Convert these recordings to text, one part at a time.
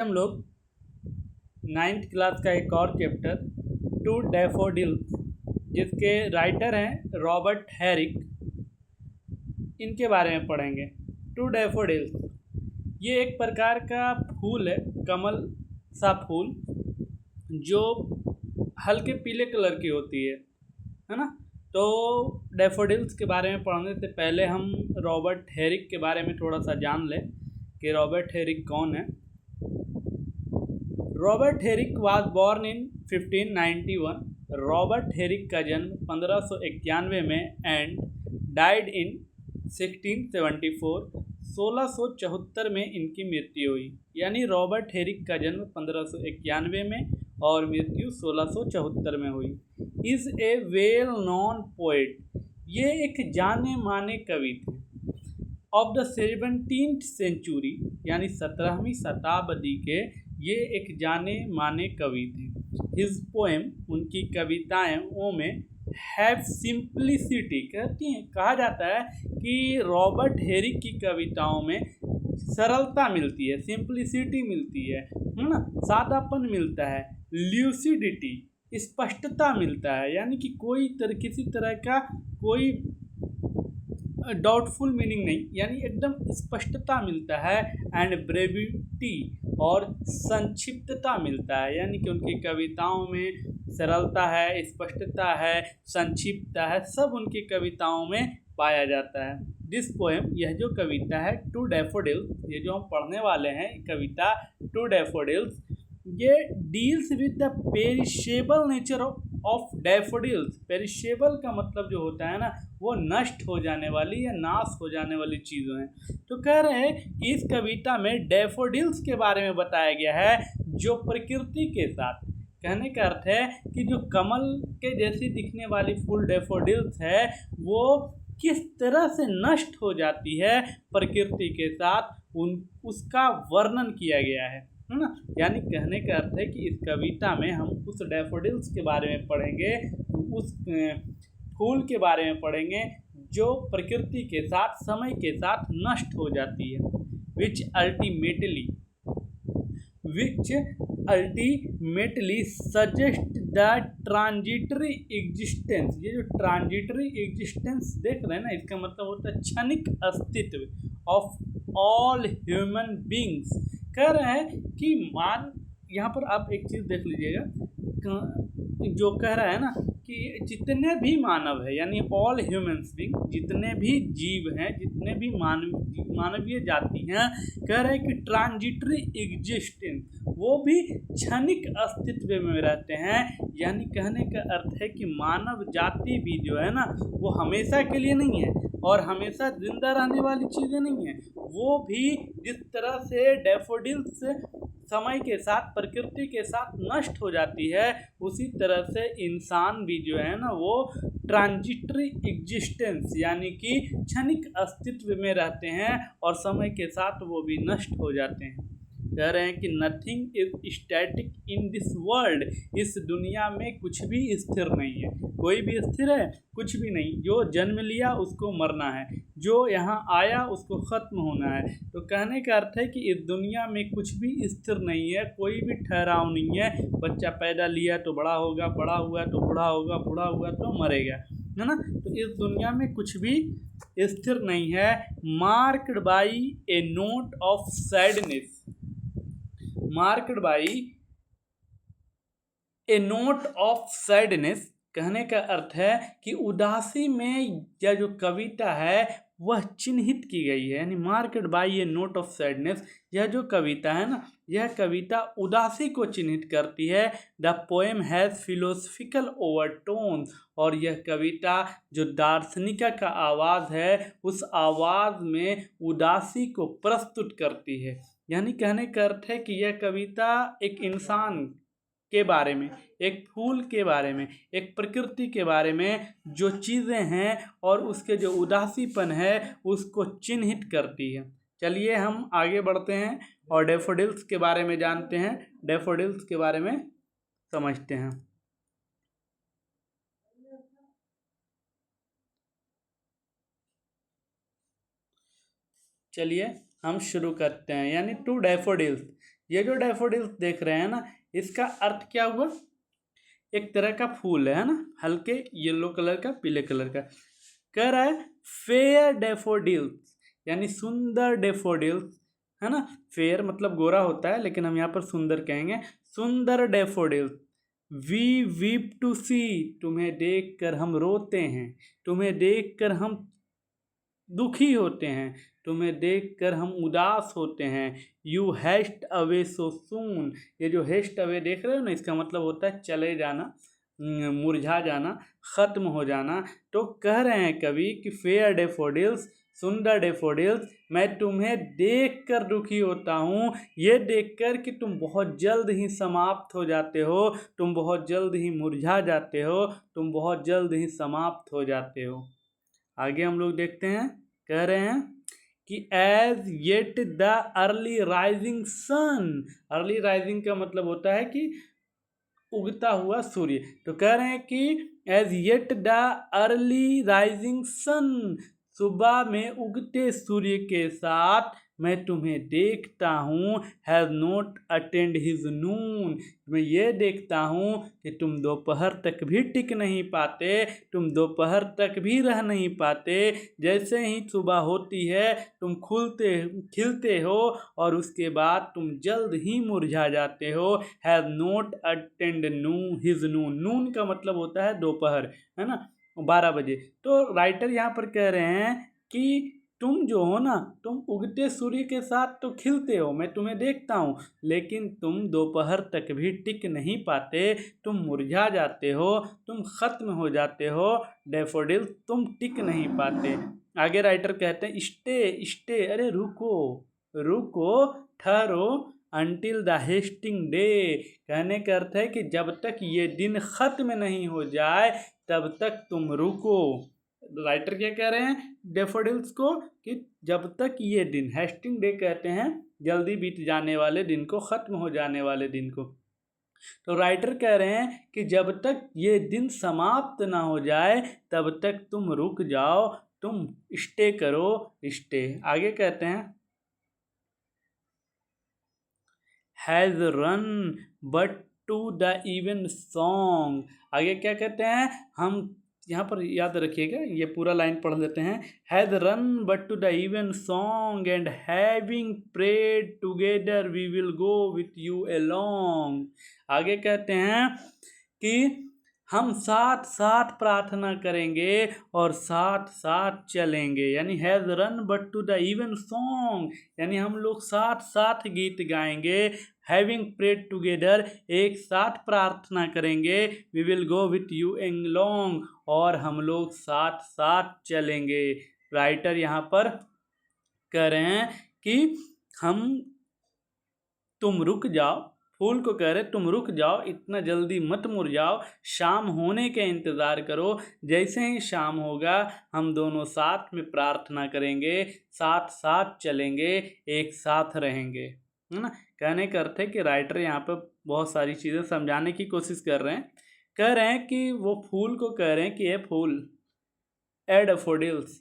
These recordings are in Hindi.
हम लोग 9th क्लास का एक और चैप्टर टू डैफोडिल्स जिसके राइटर हैं रॉबर्ट हैरिक, इनके बारे में पढ़ेंगे। टू डैफोडिल्स ये एक प्रकार का फूल है, कमल सा फूल जो हल्के पीले कलर की होती है ना। तो डैफोडिल्स के बारे में पढ़ने से पहले हम रॉबर्ट हैरिक के बारे में थोड़ा सा जान लें कि रॉबर्ट हैरिक कौन है। Robert Herrick was born in 1591। Robert Herrick का जन्म 1591 में एंड डाइड इन 1674। 1674 में इनकी मृत्यु हुई। यानी रॉबर्ट हैरिक का जन्म 1591 में और मृत्यु 1674 में हुई। Is a well known poet, ये एक जाने माने कवि थे। ऑफ द 17th सेंचुरी यानी 17वीं शताब्दी के ये एक जाने माने कवि थे। हिज पोएम, उनकी कविताएं वो में हैव सिंप्लिसिटी कहती हैं। कहा जाता है कि रॉबर्ट हैरिक की कविताओं में सरलता मिलती है, सिंप्लिसिटी मिलती है ना, सादापन मिलता है, ल्यूसिडिटी स्पष्टता मिलता है। यानी कि किसी तरह का कोई डाउटफुल मीनिंग नहीं, यानी एकदम स्पष्टता मिलता है। एंड ब्रेविटी और संक्षिप्तता मिलता है। यानी कि उनकी कविताओं में सरलता है, स्पष्टता है, संक्षिप्तता है, सब उनकी कविताओं में पाया जाता है। दिस पोएम, यह जो कविता है टू डैफोडिल्स, ये जो हम पढ़ने वाले हैं कविता टू डैफोडिल्स, ये deals with the perishable nature of daffodils. Perishable का मतलब जो होता है ना, वो नष्ट हो जाने वाली या नाश हो जाने वाली चीज़ें हैं। तो कह रहे हैं कि इस कविता में डैफोडिल्स के बारे में बताया गया है जो प्रकृति के साथ, कहने का अर्थ है कि जो कमल के जैसी दिखने वाली फूल डैफोडिल्स है वो किस तरह से नष्ट हो जाती है प्रकृति के साथ, उसका वर्णन किया गया है ना। यानी कहने का अर्थ है कि इस कविता में हम उस डैफोडिल्स के बारे में पढ़ेंगे, उस फूल के बारे में पढ़ेंगे जो प्रकृति के साथ, समय के साथ नष्ट हो जाती है। Which ultimately suggest the transitory existence. ये जो ट्रांजिटरी एग्जिस्टेंस देख रहे हैं ना, इसका मतलब होता है क्षणिक अस्तित्व ऑफ ऑल ह्यूमन बींग्स। कह रहे हैं कि यहाँ पर आप एक चीज़ देख लीजिएगा, जो कह रहा है ना कि जितने भी मानव है, यानी ऑल ह्यूमन्स बींग, जितने भी जीव हैं, जितने भी मानवीय जाति हैं, कह रहे हैं कि ट्रांजिटरी एग्जिस्टेंस, वो भी क्षणिक अस्तित्व में रहते हैं। यानी कहने का अर्थ है कि मानव जाति भी जो है ना, वो हमेशा के लिए नहीं है और हमेशा जिंदा रहने वाली चीज़ें नहीं है। वो भी जिस तरह से डैफोडिल्स समय के साथ, प्रकृति के साथ नष्ट हो जाती है, उसी तरह से इंसान भी जो है ना वो ट्रांजिटरी एग्जिस्टेंस यानी कि क्षणिक अस्तित्व में रहते हैं और समय के साथ वो भी नष्ट हो जाते हैं। कह रहे हैं कि nothing is static in this world, इस दुनिया में कुछ भी स्थिर नहीं है। कोई भी स्थिर है? कुछ भी नहीं। जो जन्म लिया उसको मरना है, जो यहाँ आया उसको ख़त्म होना है। तो कहने का अर्थ है कि इस दुनिया में कुछ भी स्थिर नहीं है, कोई भी ठहराव नहीं है। बच्चा पैदा लिया तो बड़ा होगा, बड़ा हुआ तो बूढ़ा होगा, बूढ़ा हुआ तो मरेगा, है ना। तो इस दुनिया में कुछ भी स्थिर नहीं है। Marked by A note of sadness, marked by A note of sadness, कहने का अर्थ है कि उदासी में यह जो कविता है वह चिन्हित की गई है। यानी marked by A note of sadness, यह जो कविता है ना, यह कविता उदासी को चिन्हित करती है। The poem has philosophical overtones, और यह कविता जो दार्शनिक का आवाज़ है, उस आवाज़ में उदासी को प्रस्तुत करती है। यानी कहने का अर्थ है कि यह कविता एक इंसान के बारे में, एक फूल के बारे में, एक प्रकृति के बारे में जो चीज़ें हैं और उसके जो उदासीपन है उसको चिन्हित करती है। चलिए हम आगे बढ़ते हैं और डैफोडिल्स के बारे में जानते हैं, डैफोडिल्स के बारे में समझते हैं। चलिए हम शुरू करते हैं। यानी टू डैफोडिल्स, ये जो डैफोडिल्स देख रहे हैं ना, इसका अर्थ क्या हुआ, एक तरह का फूल है ना, हल्के येलो कलर का, पीले कलर का। कह रहा है फेयर डैफोडिल्स, यानी सुंदर डैफोडिल्स, है ना। फेयर मतलब गोरा होता है, लेकिन हम यहाँ पर सुंदर कहेंगे, सुंदर डैफोडिल्स। वी वीप टू सी, तुम्हें देखकर हम रोते हैं, तुम्हें देखकर हम दुखी होते हैं, तुम्हें देखकर हम उदास होते हैं। यू हेस्ट अवे सो सून, ये जो हेस्ट अवे देख रहे हो ना, इसका मतलब होता है चले जाना, मुरझा जाना, ख़त्म हो जाना। तो कह रहे हैं कवि कि फेयर डैफोडिल्स, सुंदर डैफोडिल्स, मैं तुम्हें देखकर दुखी होता हूँ, ये देखकर कि तुम बहुत जल्द ही समाप्त हो जाते हो, तुम बहुत जल्द ही मुरझा जाते हो, तुम बहुत जल्द ही समाप्त हो जाते हो। आगे हम लोग देखते हैं, कह रहे हैं कि as yet the early rising sun, early rising का मतलब होता है कि उगता हुआ सूर्य। तो कह रहे हैं कि as yet the early rising sun, सुबह में उगते सूर्य के साथ मैं तुम्हें देखता हूँ, हैज़ नॉट अटेंड हिज नून, मैं ये देखता हूँ कि तुम दोपहर तक भी टिक नहीं पाते, तुम दोपहर तक भी रह नहीं पाते। जैसे ही सुबह होती है तुम खिलते हो और उसके बाद तुम जल्द ही मुरझा जाते हो। हैज़ नॉट अटेंड हिज नून, नून का मतलब होता है दोपहर, है ना, 12 बजे। तो राइटर यहाँ पर कह रहे हैं कि तुम जो हो ना, तुम उगते सूर्य के साथ तो खिलते हो, मैं तुम्हें देखता हूँ, लेकिन तुम दोपहर तक भी टिक नहीं पाते, तुम मुरझा जाते हो, तुम ख़त्म हो जाते हो डैफोडिल, तुम टिक नहीं पाते। आगे राइटर कहते हैं स्टे स्टे, अरे रुको रुको, ठहरो, अनटिल द हेस्टिंग डे, कहने का अर्थ है कि जब तक ये दिन ख़त्म नहीं हो जाए तब तक तुम रुको। राइटर क्या कह रहे हैं डैफोडिल्स को कि जब तक ये दिन, हेस्टिंग डे कहते हैं जल्दी बीत जाने वाले दिन को, ख़त्म हो जाने वाले दिन को। तो राइटर कह रहे हैं कि जब तक ये दिन समाप्त ना हो जाए तब तक तुम रुक जाओ, तुम स्टे करो, स्टे। आगे कहते हैं has run but to the even song, आगे क्या कहते हैं, हम यहाँ पर याद रखिएगा, ये पूरा लाइन पढ़ लेते हैं। Has run but to the even song and having prayed together we will go with you along, आगे कहते हैं कि हम साथ साथ प्रार्थना करेंगे और साथ साथ चलेंगे, यानी has run but to the even song, यानी हम लोग साथ साथ गीत गाएंगे। हैविंग प्रेड टुगेदर, एक साथ प्रार्थना करेंगे। We will go with you along, और हम लोग साथ साथ चलेंगे। राइटर यहाँ पर कह रहे हैं कि तुम रुक जाओ, फूल को कह रहे तुम रुक जाओ, इतना जल्दी मत मुरझाओ, शाम होने के इंतज़ार करो, जैसे ही शाम होगा हम दोनों साथ में प्रार्थना करेंगे, साथ साथ चलेंगे, एक साथ रहेंगे, है ना। कहने का अर्थ है कि राइटर यहाँ पर बहुत सारी चीज़ें समझाने की कोशिश कर रहे हैं। कह रहे हैं कि वो फूल को कह रहे हैं कि ये फूल ए डैफोडिल्स,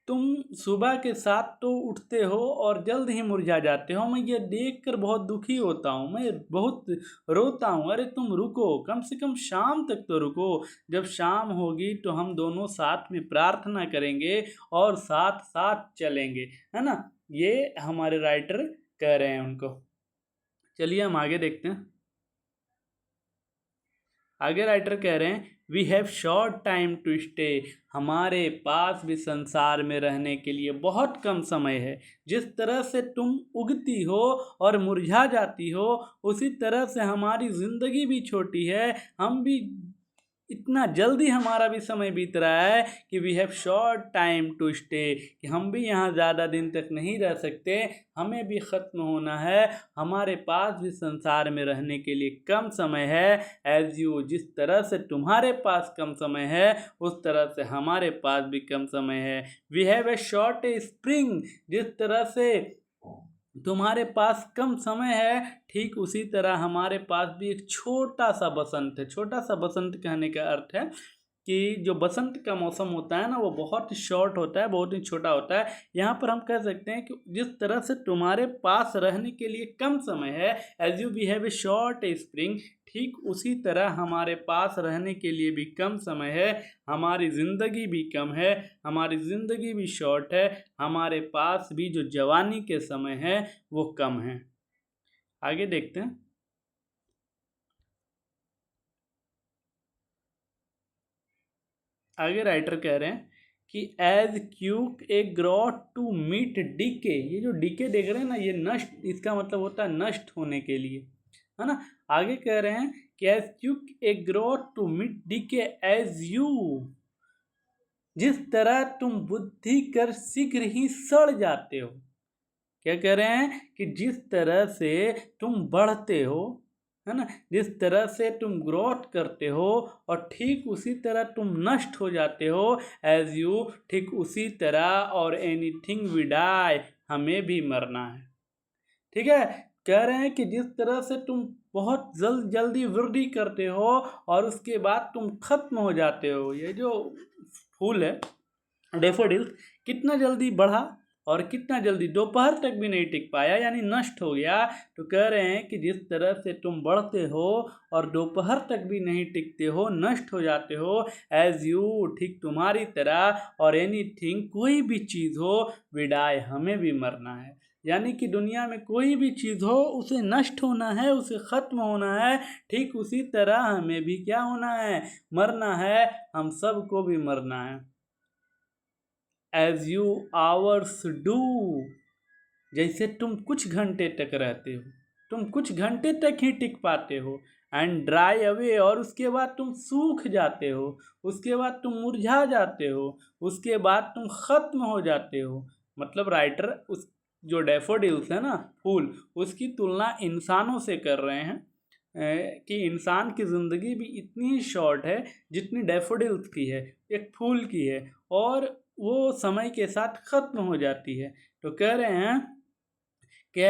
तुम सुबह के साथ तो उठते हो और जल्द ही मुरझा जाते हो, मैं ये देखकर बहुत दुखी होता हूँ, मैं बहुत रोता हूँ। अरे तुम रुको, कम से कम शाम तक तो रुको, जब शाम होगी तो हम दोनों साथ में प्रार्थना करेंगे और साथ साथ चलेंगे, है ना। ये हमारे राइटर कह रहे हैं उनको। चलिए हम आगे देखते हैं। आगे राइटर कह रहे हैं we have short time to stay, हमारे पास भी संसार में रहने के लिए बहुत कम समय है। जिस तरह से तुम उगती हो और मुरझा जाती हो, उसी तरह से हमारी ज़िंदगी भी छोटी है, हम भी इतना जल्दी हमारा भी समय बीत रहा है कि we have short time to stay, कि हम भी यहाँ ज़्यादा दिन तक नहीं रह सकते, हमें भी ख़त्म होना है, हमारे पास भी संसार में रहने के लिए कम समय है। एज यू, जिस तरह से तुम्हारे पास कम समय है उस तरह से हमारे पास भी कम समय है। We have a short spring, जिस तरह से तुम्हारे पास कम समय है ठीक उसी तरह हमारे पास भी एक छोटा सा बसंत है। छोटा सा बसंत कहने का अर्थ है कि जो बसंत का मौसम होता है ना वो बहुत ही शॉर्ट होता है, बहुत ही छोटा होता है। यहाँ पर हम कह सकते हैं कि जिस तरह से तुम्हारे पास रहने के लिए कम समय है, as you we have a short spring, ठीक उसी तरह हमारे पास रहने के लिए भी कम समय है, हमारी ज़िंदगी भी कम है, हमारी ज़िंदगी भी शॉर्ट है, हमारे पास भी जो जवानी के समय है वो कम है। आगे देखते हैं। आगे राइटर कह रहे हैं कि as quick a grot to meet decay, ये जो डीके देख रहे हैं ना, ये नष्ट, इसका मतलब होता है नष्ट होने के लिए, है ना। आगे कह रहे हैं कि as quick a grot to meet decay as you, जिस तरह तुम बुद्धि कर शीघ्र ही सड़ जाते हो। क्या कह रहे हैं कि जिस तरह से तुम बढ़ते हो, है ना, जिस तरह से तुम ग्रोथ करते हो और ठीक उसी तरह तुम नष्ट हो जाते हो, एज यू, ठीक उसी तरह, और एनीथिंग वी डाई, हमें भी मरना है। ठीक है, कह रहे हैं कि जिस तरह से तुम बहुत जल्दी वृद्धि करते हो और उसके बाद तुम खत्म हो जाते हो। ये जो फूल है डैफोडिल कितना जल्दी बढ़ा और कितना जल्दी दोपहर तक भी नहीं टिक पाया, यानी नष्ट हो गया। तो कह रहे हैं कि जिस तरह से तुम बढ़ते हो और दोपहर तक भी नहीं टिकते हो, नष्ट हो जाते हो, एज यू, ठीक तुम्हारी तरह, और एनीथिंग, कोई भी चीज़ हो, वी डाई, हमें भी मरना है। यानी कि दुनिया में कोई भी चीज़ हो उसे नष्ट होना है, उसे ख़त्म होना है, ठीक उसी तरह हमें भी क्या होना है, मरना है, हम सब को भी मरना है। एज यू आवर्स डू, जैसे तुम कुछ घंटे तक रहते हो, तुम कुछ घंटे तक ही टिक पाते हो, एंड ड्राई अवे, और उसके बाद तुम सूख जाते हो, उसके बाद तुम मुरझा जाते हो, उसके बाद तुम ख़त्म हो जाते हो। मतलब राइटर उस जो डैफोडिल्स है ना, फूल, उसकी तुलना इंसानों से कर रहे हैं कि इंसान की ज़िंदगी भी इतनी शॉर्ट है जितनी डैफोडिल्स की है, एक फूल की है, और वो समय के साथ ख़त्म हो जाती है। तो कह रहे हैं कि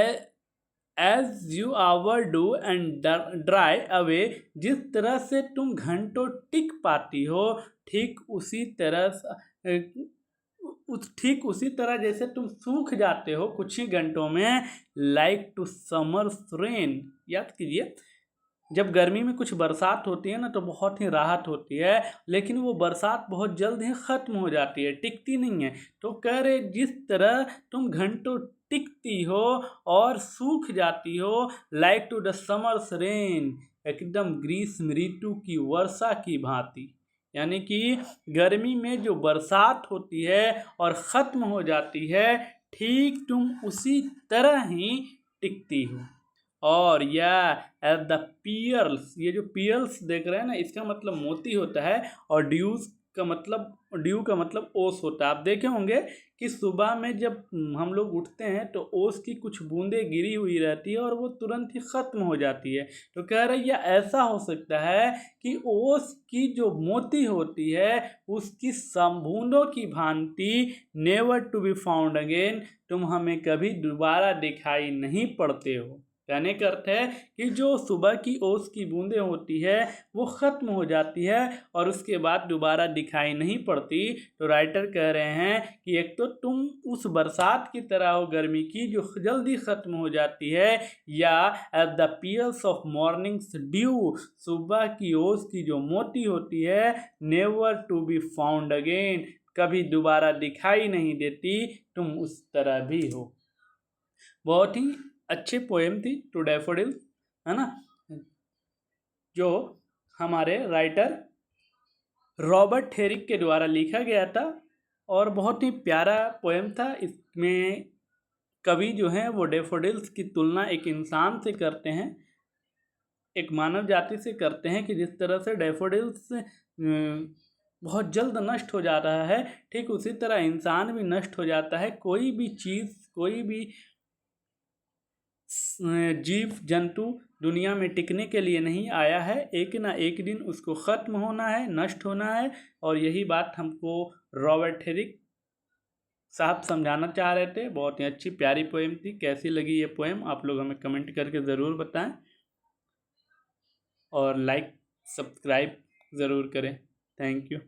as you hour do and dry away, जिस तरह से तुम घंटों टिक पाती हो, ठीक उसी तरह ठीक उसी तरह जैसे तुम सूख जाते हो कुछ ही घंटों में, लाइक टू समर्स रेन। याद कीजिए, जब गर्मी में कुछ बरसात होती है ना तो बहुत ही राहत होती है, लेकिन वो बरसात बहुत जल्द ही ख़त्म हो जाती है, टिकती नहीं है। तो कह रहे जिस तरह तुम घंटों टिकती हो और सूख जाती हो, like to the summer's rain, एकदम ग्रीष्म ऋतु की वर्षा की भांति। यानी कि गर्मी में जो बरसात होती है और ख़त्म हो जाती है, ठीक तुम उसी तरह ही टिकती हो। और या एट द पियर्स, ये जो पियर्स देख रहे हैं ना, इसका मतलब मोती होता है, और ड्यू का मतलब ओस होता है। आप देखे होंगे कि सुबह में जब हम लोग उठते हैं तो ओस की कुछ बूंदें गिरी हुई रहती है और वो तुरंत ही ख़त्म हो जाती है। तो कह रहे ये ऐसा हो सकता है कि ओस की जो मोती होती है उसकी बूंदों की भांति, never to be found again, तुम हमें कभी दोबारा दिखाई नहीं पड़ते हो। कहने का अर्थ है कि जो सुबह की ओस की बूंदें होती है वो ख़त्म हो जाती है और उसके बाद दोबारा दिखाई नहीं पड़ती। तो राइटर कह रहे हैं कि एक तो तुम उस बरसात की तरह हो गर्मी की जो जल्दी ख़त्म हो जाती है, या at the pearls of morning's dew, सुबह की ओस की जो मोती होती है, never to be found again, कभी दोबारा दिखाई नहीं देती, तुम उस तरह भी हो। बहुत ही अच्छी पोएम थी टू डैफोडिल्स, है ना, जो हमारे राइटर रॉबर्ट हेरिक के द्वारा लिखा गया था, और बहुत ही प्यारा पोएम था। इसमें कवि जो हैं वो डैफोडिल्स की तुलना एक इंसान से करते हैं, एक मानव जाति से करते हैं, कि जिस तरह से डैफोडिल्स बहुत जल्द नष्ट हो जा रहा है, ठीक उसी तरह इंसान भी नष्ट हो जाता है। कोई भी चीज़, कोई भी जीव जंतु दुनिया में टिकने के लिए नहीं आया है, एक ना एक दिन उसको ख़त्म होना है, नष्ट होना है। और यही बात हमको रॉबर्ट हेरिक साहब समझाना चाह रहे थे। बहुत ही अच्छी प्यारी पोएम थी। कैसी लगी ये पोएम आप लोग हमें कमेंट करके ज़रूर बताएं, और लाइक सब्सक्राइब ज़रूर करें। Thank you.